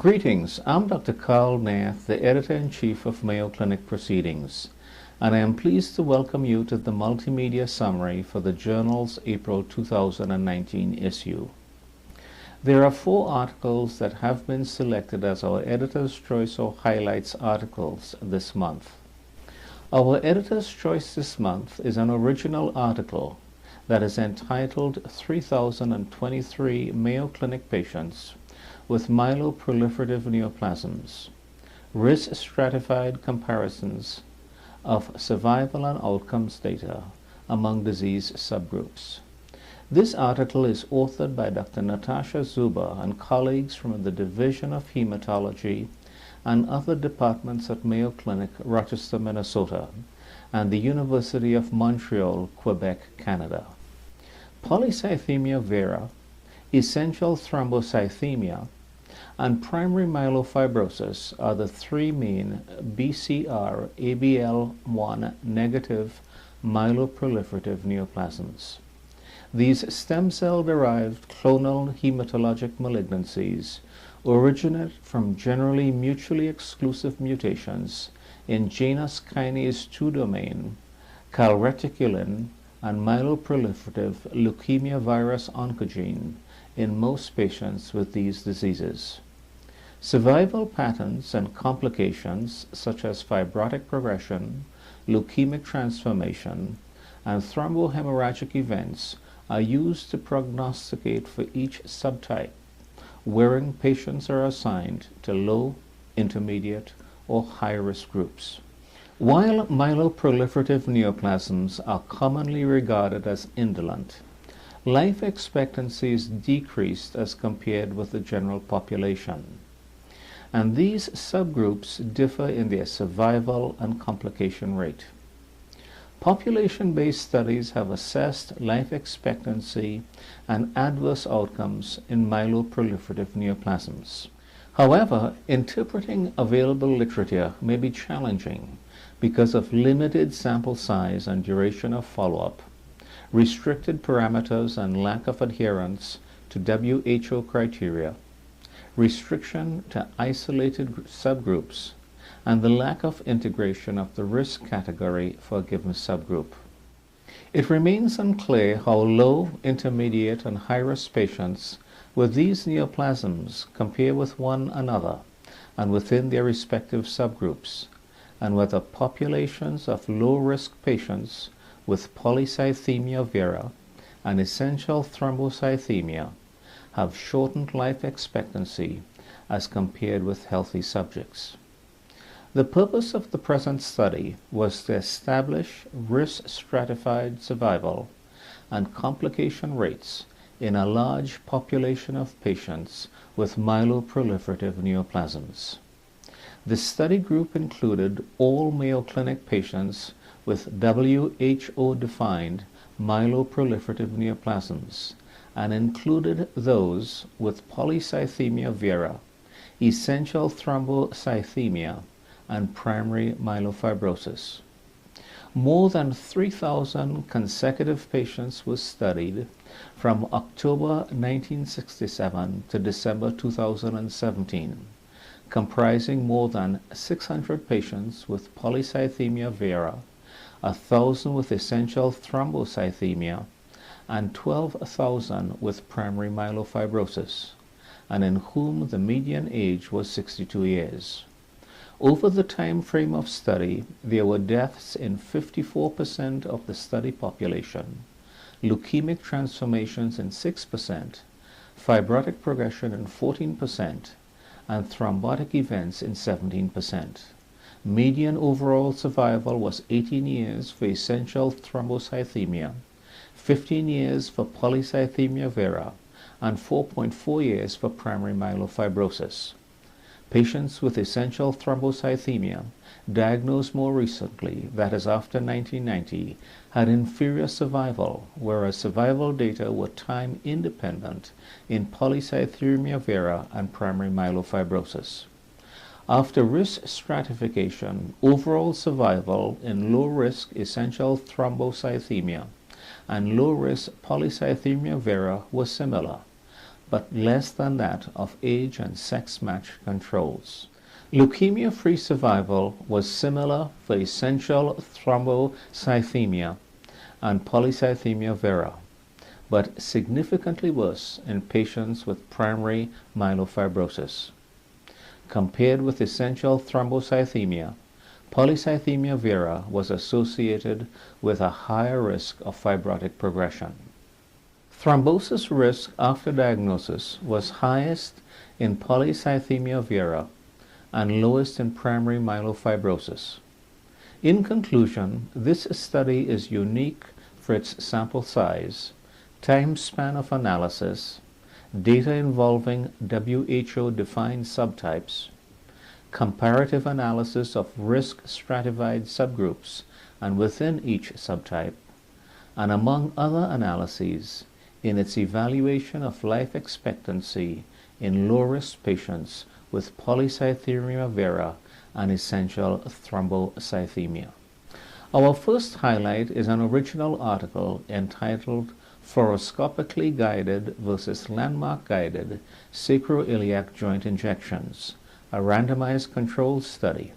Greetings, I'm Dr. Karl, Nath, the Editor-in-Chief of Mayo Clinic Proceedings, and I am pleased to welcome you to the multimedia summary for the journal's April 2019 issue. There are 4 articles that have been selected as our Editor's Choice or Highlights articles this month. Our Editor's Choice this month is an original article that is entitled 3023 Mayo Clinic Patients with Myeloproliferative Neoplasms, Risk-Stratified Comparisons of Survival and Outcomes Data among Disease Subgroups. This article is authored by Dr. Natasha Zuber and colleagues from the Division of Hematology and other departments at Mayo Clinic, Rochester, Minnesota, and the University of Montreal, Quebec, Canada. Polycythemia vera, essential thrombocythemia, and primary myelofibrosis are the 3 main BCR-ABL1 negative myeloproliferative neoplasms. These stem cell-derived clonal hematologic malignancies originate from generally mutually exclusive mutations in Janus kinase II domain, calreticulin, and myeloproliferative leukemia virus oncogene in most patients with these diseases. Survival patterns and complications such as fibrotic progression, leukemic transformation, and thrombohemorrhagic events are used to prognosticate for each subtype, wherein patients are assigned to low, intermediate, or high-risk groups. While myeloproliferative neoplasms are commonly regarded as indolent, life expectancy is decreased as compared with the general population, and these subgroups differ in their survival and complication rate. Population-based studies have assessed life expectancy and adverse outcomes in myeloproliferative neoplasms. However, interpreting available literature may be challenging because of limited sample size and duration of follow-up, restricted parameters and lack of adherence to WHO criteria, restriction to isolated subgroups, and the lack of integration of the risk category for a given subgroup. It remains unclear how low, intermediate, and high-risk patients with these neoplasms compare with one another and within their respective subgroups, and whether populations of low-risk patients with polycythemia vera and essential thrombocythemia have shortened life expectancy as compared with healthy subjects. The purpose of the present study was to establish risk-stratified survival and complication rates in a large population of patients with myeloproliferative neoplasms. The study group included all Mayo Clinic patients with WHO-defined myeloproliferative neoplasms and included those with polycythemia vera, essential thrombocythemia, and primary myelofibrosis. More than 3,000 consecutive patients were studied from October 1967 to December 2017, comprising more than 600 patients with polycythemia vera, 1,000 with essential thrombocythemia, and 12,000 with primary myelofibrosis, and in whom the median age was 62 years. Over the time frame of study, there were deaths in 54% of the study population, leukemic transformations in 6%, fibrotic progression in 14%, and thrombotic events in 17%. Median overall survival was 18 years for essential thrombocythemia, 15 years for polycythemia vera, and 4.4 years for primary myelofibrosis. Patients with essential thrombocythemia diagnosed more recently, that is after 1990, had inferior survival, whereas survival data were time independent in polycythemia vera and primary myelofibrosis. After risk stratification, overall survival in low-risk essential thrombocythemia and low-risk polycythemia vera was similar, but less than that of age and sex-matched controls. Leukemia-free survival was similar for essential thrombocythemia and polycythemia vera, but significantly worse in patients with primary myelofibrosis. Compared with essential thrombocythemia, polycythemia vera was associated with a higher risk of fibrotic progression. Thrombosis risk after diagnosis was highest in polycythemia vera and lowest in primary myelofibrosis. In conclusion, this study is unique for its sample size, time span of analysis, data involving WHO-defined subtypes, comparative analysis of risk-stratified subgroups and within each subtype, and among other analyses, in its evaluation of life expectancy in low-risk patients with polycythemia vera and essential thrombocythemia. Our first highlight is an original article entitled Fluoroscopically Guided versus Landmark Guided Sacroiliac Joint Injections, a randomized controlled study.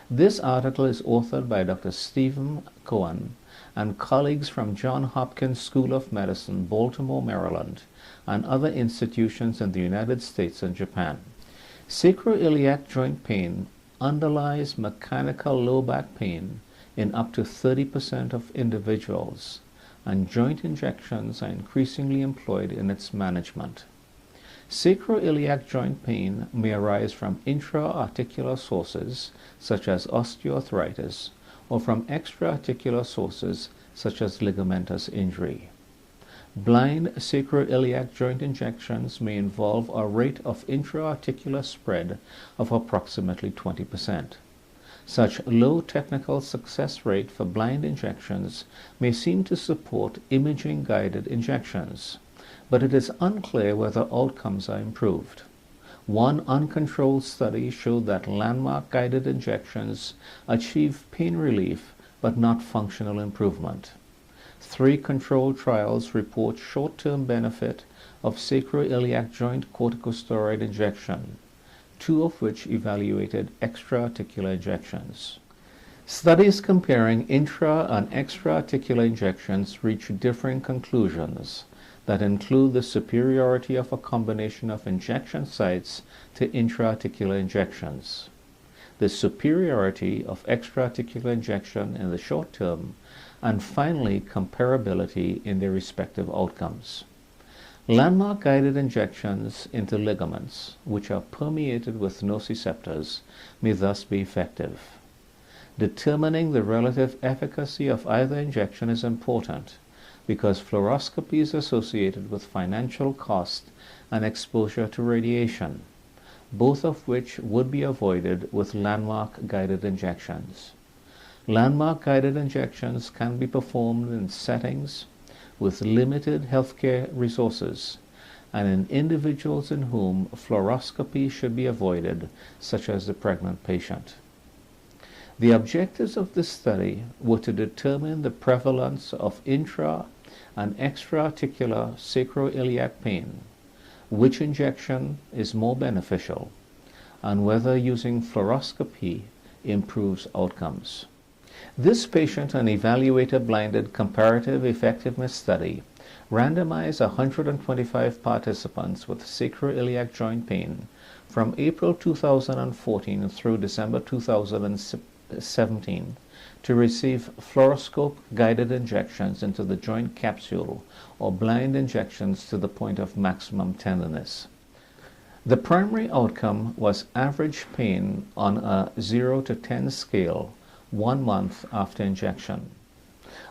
This article is authored by Dr. Stephen Cohen and colleagues from Johns Hopkins School of Medicine, Baltimore, Maryland, and other institutions in the United States and Japan. Sacroiliac joint pain underlies mechanical low back pain in up to 30% of individuals, and joint injections are increasingly employed in its management. Sacroiliac joint pain may arise from intra-articular sources, such as osteoarthritis, or from extra-articular sources, such as ligamentous injury. Blind sacroiliac joint injections may involve a rate of intra-articular spread of approximately 20%. Such low technical success rate for blind injections may seem to support imaging-guided injections, but it is unclear whether outcomes are improved. One uncontrolled study showed that landmark-guided injections achieve pain relief but not functional improvement. 3 controlled trials report short-term benefit of sacroiliac joint corticosteroid injection, 2 of which evaluated extra-articular injections. Studies comparing intra- and extra-articular injections reach differing conclusions that include the superiority of a combination of injection sites to intra-articular injections, the superiority of extra-articular injection in the short term, and finally comparability in their respective outcomes. Landmark-guided injections into ligaments, which are permeated with nociceptors, may thus be effective. Determining the relative efficacy of either injection is important because fluoroscopy is associated with financial cost and exposure to radiation, both of which would be avoided with landmark-guided injections. Landmark-guided injections can be performed in settings with limited healthcare resources and in individuals in whom fluoroscopy should be avoided, such as the pregnant patient. The objectives of this study were to determine the prevalence of intra- and extra-articular sacroiliac pain, which injection is more beneficial, and whether using fluoroscopy improves outcomes. This patient and evaluator blinded comparative effectiveness study randomized 125 participants with sacroiliac joint pain from April 2014 through December 2017 to receive fluoroscope-guided injections into the joint capsule or blind injections to the point of maximum tenderness. The primary outcome was average pain on a 0 to 10 scale 1 month after injection.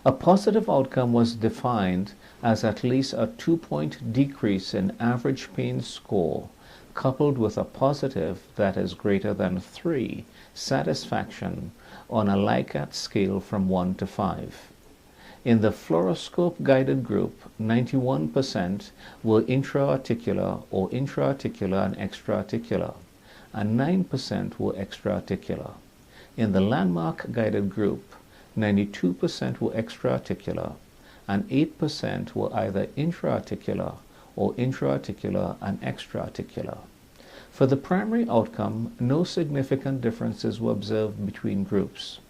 A positive outcome was defined as at least a 2-point decrease in average pain score coupled with a positive that is greater than 3 satisfaction on a Likert scale from 1 to 5. In the fluoroscope-guided group, 91% were intra-articular or intra-articular and extra-articular, and 9% were extra-articular. In the landmark-guided group, 92% were extra-articular, and 8% were either intra-articular or intra-articular and extra-articular. For the primary outcome, no significant differences were observed between groups.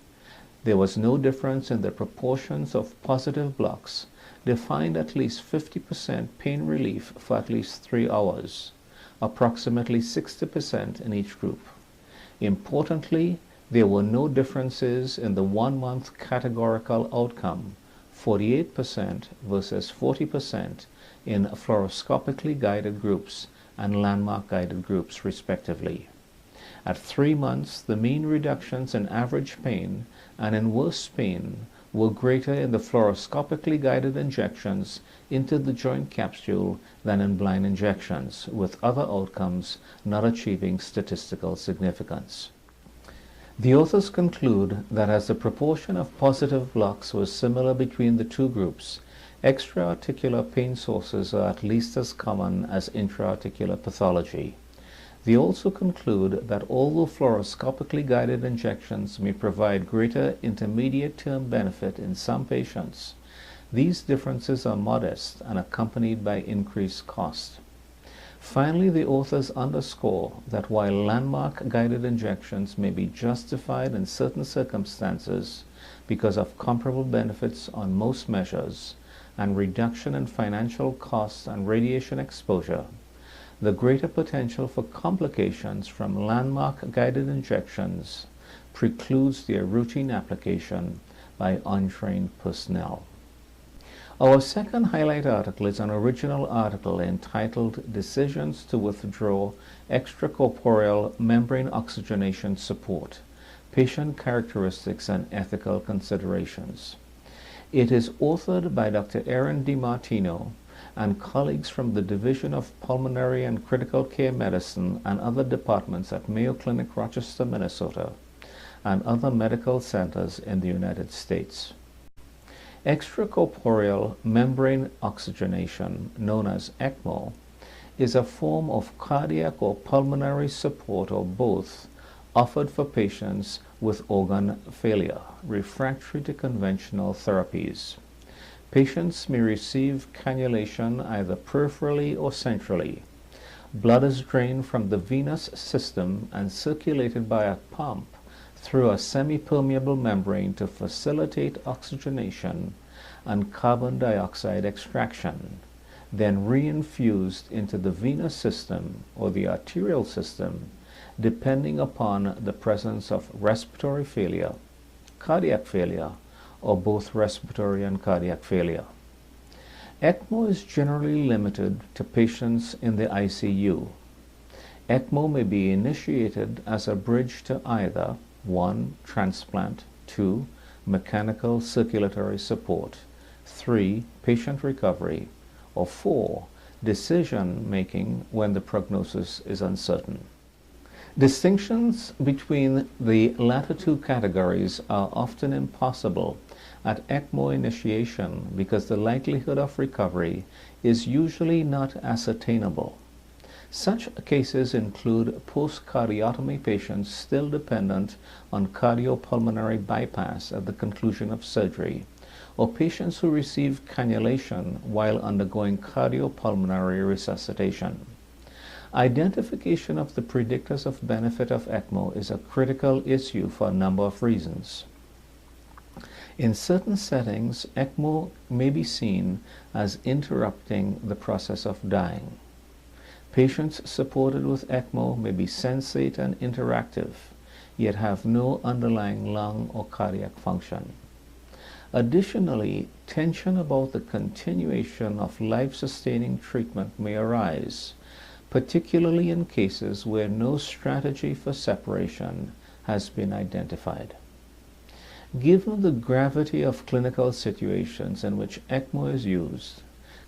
There was no difference in the proportions of positive blocks, defined at least 50% pain relief for at least 3 hours, approximately 60% in each group. Importantly, there were no differences in the 1-month categorical outcome, 48% versus 40% in fluoroscopically guided groups and landmark guided groups respectively. At 3 months, the mean reductions in average pain and in worst pain were greater in the fluoroscopically guided injections into the joint capsule than in blind injections, with other outcomes not achieving statistical significance. The authors conclude that as the proportion of positive blocks was similar between the two groups, extra-articular pain sources are at least as common as intra-articular pathology. They also conclude that although fluoroscopically guided injections may provide greater intermediate-term benefit in some patients, these differences are modest and accompanied by increased cost. Finally, the authors underscore that while landmark guided injections may be justified in certain circumstances because of comparable benefits on most measures and reduction in financial costs and radiation exposure, the greater potential for complications from landmark guided injections precludes their routine application by untrained personnel. Our second highlight article is an original article entitled Decisions to Withdraw Extracorporeal Membrane Oxygenation Support, Patient Characteristics and Ethical Considerations. It is authored by Dr. Erin DiMartino and colleagues from the Division of Pulmonary and Critical Care Medicine and other departments at Mayo Clinic, Rochester, Minnesota, and other medical centers in the United States. Extracorporeal membrane oxygenation, known as ECMO, is a form of cardiac or pulmonary support or both offered for patients with organ failure, refractory to conventional therapies. Patients may receive cannulation either peripherally or centrally. Blood is drained from the venous system and circulated by a pump through a semi-permeable membrane to facilitate oxygenation and carbon dioxide extraction, then reinfused into the venous system or the arterial system, depending upon the presence of respiratory failure, cardiac failure, or both respiratory and cardiac failure. ECMO is generally limited to patients in the ICU. ECMO may be initiated as a bridge to either 1. Transplant, 2. Mechanical circulatory support, 3. Patient recovery, or 4. Decision-making when the prognosis is uncertain. Distinctions between the latter two categories are often impossible at ECMO initiation because the likelihood of recovery is usually not ascertainable. Such cases include post-cardiotomy patients still dependent on cardiopulmonary bypass at the conclusion of surgery, or patients who receive cannulation while undergoing cardiopulmonary resuscitation. Identification of the predictors of benefit of ECMO is a critical issue for a number of reasons. In certain settings, ECMO may be seen as interrupting the process of dying. Patients supported with ECMO may be sensate and interactive, yet have no underlying lung or cardiac function. Additionally, tension about the continuation of life-sustaining treatment may arise, particularly in cases where no strategy for separation has been identified. Given the gravity of clinical situations in which ECMO is used,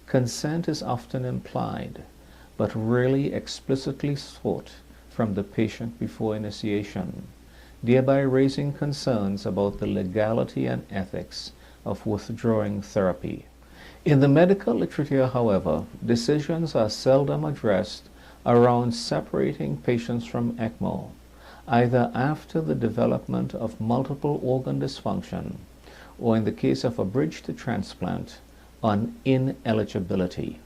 consent is often implied, but rarely explicitly sought from the patient before initiation, thereby raising concerns about the legality and ethics of withdrawing therapy. In the medical literature, however, decisions are seldom addressed around separating patients from ECMO, either after the development of multiple organ dysfunction or, in the case of a bridge to transplant, on ineligibility.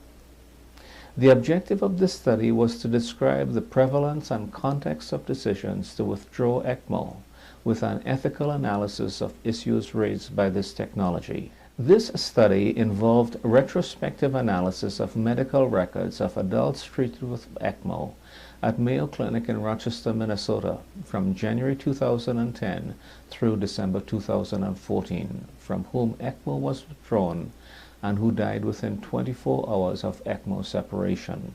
The objective of this study was to describe the prevalence and context of decisions to withdraw ECMO with an ethical analysis of issues raised by this technology. This study involved retrospective analysis of medical records of adults treated with ECMO at Mayo Clinic in Rochester, Minnesota from January 2010 through December 2014, from whom ECMO was withdrawn and who died within 24 hours of ECMO separation.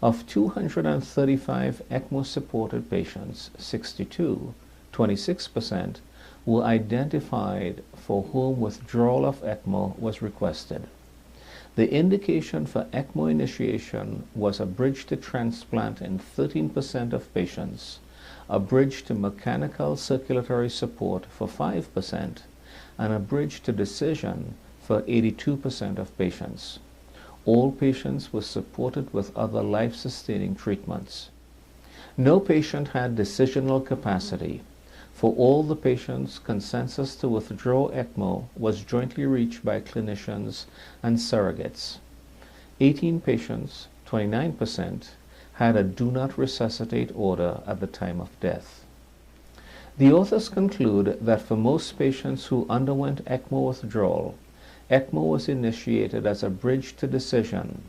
Of 235 ECMO-supported patients, 26%, were identified for whom withdrawal of ECMO was requested. The indication for ECMO initiation was a bridge to transplant in 13% of patients, a bridge to mechanical circulatory support for 5%, and a bridge to decision for 82% of patients. All patients were supported with other life-sustaining treatments. No patient had decisional capacity. For all the patients, consensus to withdraw ECMO was jointly reached by clinicians and surrogates. 18 patients, 29%, had a do not resuscitate order at the time of death. The authors conclude that for most patients who underwent ECMO withdrawal, ECMO was initiated as a bridge to decision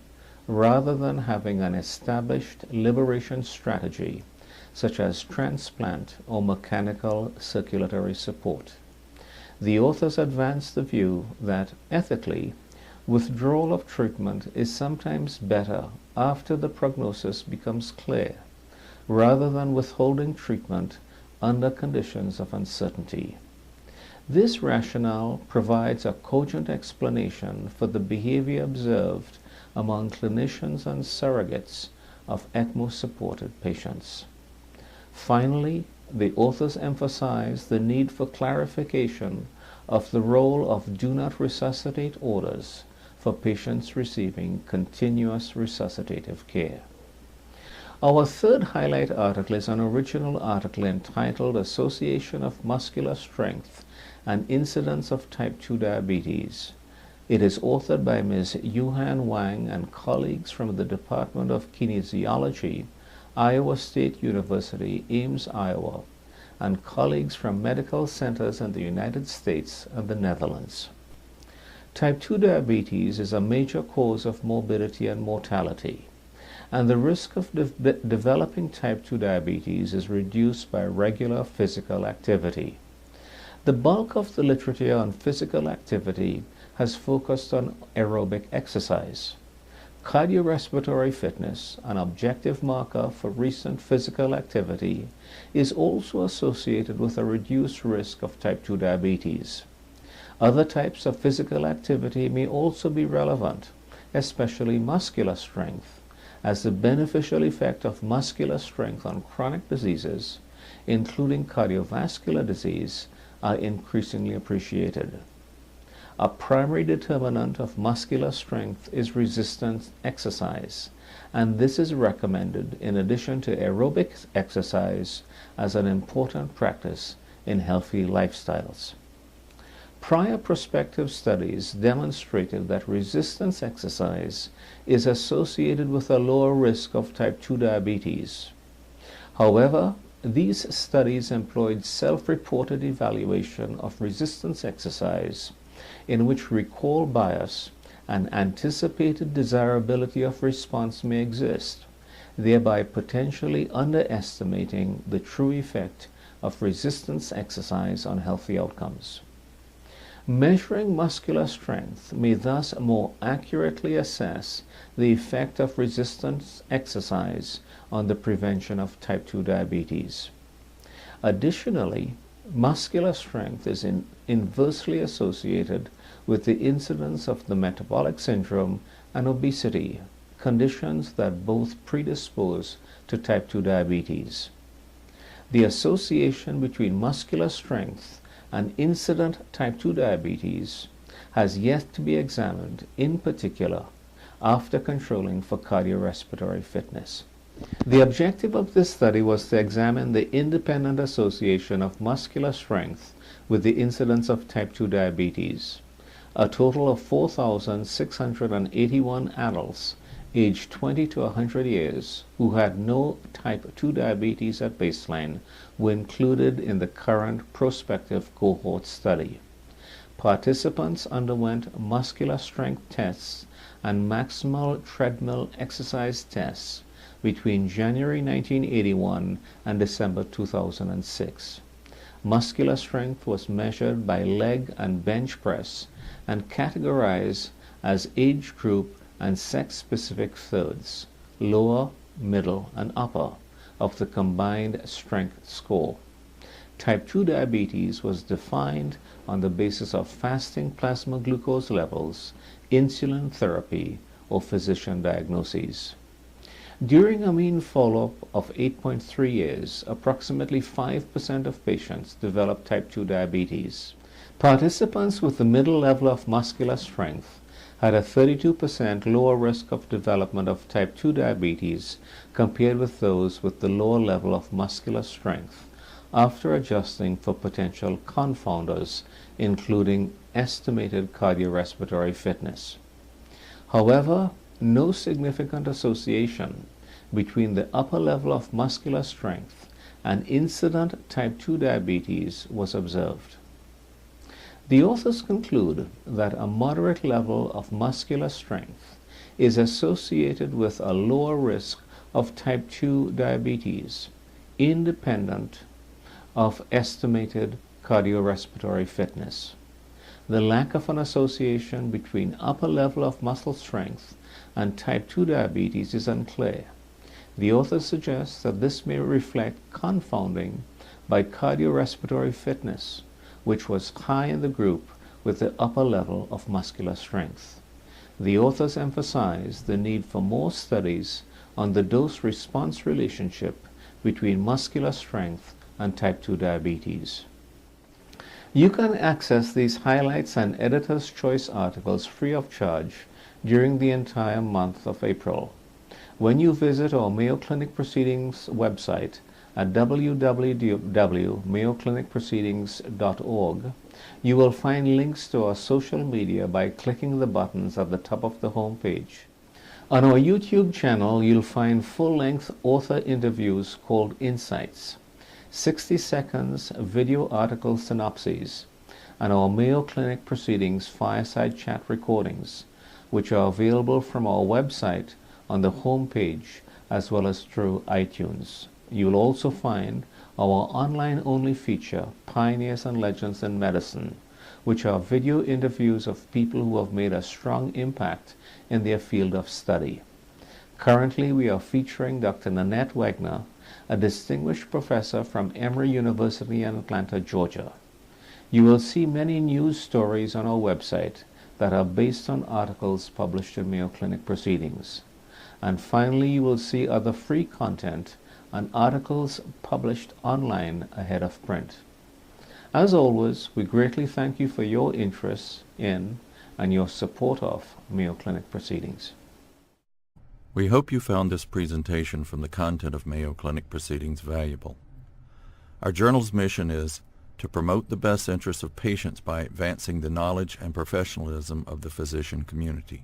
rather than having an established liberation strategy such as transplant or mechanical circulatory support. The authors advance the view that, ethically, withdrawal of treatment is sometimes better after the prognosis becomes clear, rather than withholding treatment under conditions of uncertainty. This rationale provides a cogent explanation for the behavior observed among clinicians and surrogates of ECMO-supported patients. Finally, the authors emphasize the need for clarification of the role of do not resuscitate orders for patients receiving continuous resuscitative care. Our third highlight article is an original article entitled Association of Muscular Strength and Incidence of Type 2 Diabetes. It is authored by Ms. Yuhan Wang and colleagues from the Department of Kinesiology, Iowa State University, Ames, Iowa, and colleagues from medical centers in the United States and the Netherlands. Type 2 diabetes is a major cause of morbidity and mortality, and the risk of developing type 2 diabetes is reduced by regular physical activity. The bulk of the literature on physical activity has focused on aerobic exercise. Cardiorespiratory fitness, an objective marker for recent physical activity, is also associated with a reduced risk of type 2 diabetes. Other types of physical activity may also be relevant, especially muscular strength, as the beneficial effect of muscular strength on chronic diseases, including cardiovascular disease, are increasingly appreciated. A primary determinant of muscular strength is resistance exercise, and this is recommended in addition to aerobic exercise as an important practice in healthy lifestyles. Prior prospective studies demonstrated that resistance exercise is associated with a lower risk of type 2 diabetes. However, these studies employed self-reported evaluation of resistance exercise in which recall bias and anticipated desirability of response may exist, thereby potentially underestimating the true effect of resistance exercise on healthy outcomes. Measuring muscular strength may thus more accurately assess the effect of resistance exercise on the prevention of type 2 diabetes. Additionally, muscular strength is inversely associated with the incidence of the metabolic syndrome and obesity, conditions that both predispose to type 2 diabetes. The association between muscular strength and incident type 2 diabetes has yet to be examined, in particular after controlling for cardiorespiratory fitness. The objective of this study was to examine the independent association of muscular strength with the incidence of type 2 diabetes. A total of 4,681 adults aged 20 to 100 years who had no type 2 diabetes at baseline were included in the current prospective cohort study. Participants underwent muscular strength tests and maximal treadmill exercise tests between January 1981 and December 2006. Muscular strength was measured by leg and bench press and categorized as age group and sex-specific thirds, lower, middle, and upper, of the combined strength score. Type 2 diabetes was defined on the basis of fasting plasma glucose levels, insulin therapy, or physician diagnoses. During a mean follow-up of 8.3 years, approximately 5% of patients developed type 2 diabetes. Participants with the middle level of muscular strength had a 32% lower risk of development of type 2 diabetes compared with those with the lower level of muscular strength, after adjusting for potential confounders, including estimated cardiorespiratory fitness. However, no significant association between the upper level of muscular strength and incident type 2 diabetes was observed. The authors conclude that a moderate level of muscular strength is associated with a lower risk of type 2 diabetes, independent of estimated cardiorespiratory fitness. The lack of an association between upper level of muscle strength and type 2 diabetes is unclear. The author suggests that this may reflect confounding by cardiorespiratory fitness, which was high in the group with the upper level of muscular strength. The authors emphasize the need for more studies on the dose-response relationship between muscular strength and type 2 diabetes. You can access these highlights and editor's choice articles free of charge during the entire month of April. When you visit our Mayo Clinic Proceedings website at www.mayoclinicproceedings.org, you will find links to our social media by clicking the buttons at the top of the home page. On our YouTube channel, you'll find full-length author interviews called Insights, 60 seconds video article synopses, and our Mayo Clinic Proceedings fireside chat recordings, which are available from our website on the home page as well as through iTunes. You will also find our online-only feature, Pioneers and Legends in Medicine, which are video interviews of people who have made a strong impact in their field of study. Currently, we are featuring Dr. Nath Wegner, a distinguished professor from Emory University in Atlanta, Georgia. You will see many news stories on our website that are based on articles published in Mayo Clinic Proceedings. And finally, you will see other free content and articles published online ahead of print. As always, we greatly thank you for your interest in and your support of Mayo Clinic Proceedings. We hope you found this presentation from the content of Mayo Clinic Proceedings valuable. Our journal's mission is to promote the best interests of patients by advancing the knowledge and professionalism of the physician community.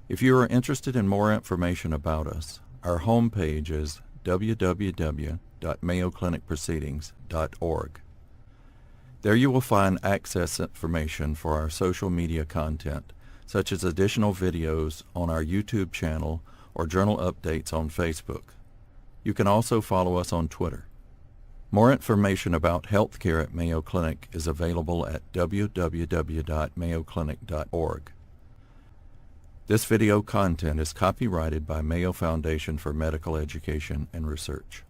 If you are interested in more information about us, our homepage is www.mayoclinicproceedings.org. There you will find access information for our social media content, such as additional videos on our YouTube channel or journal updates on Facebook. You can also follow us on Twitter. More information about healthcare at Mayo Clinic is available at www.mayoclinic.org. This video content is copyrighted by Mayo Foundation for Medical Education and Research.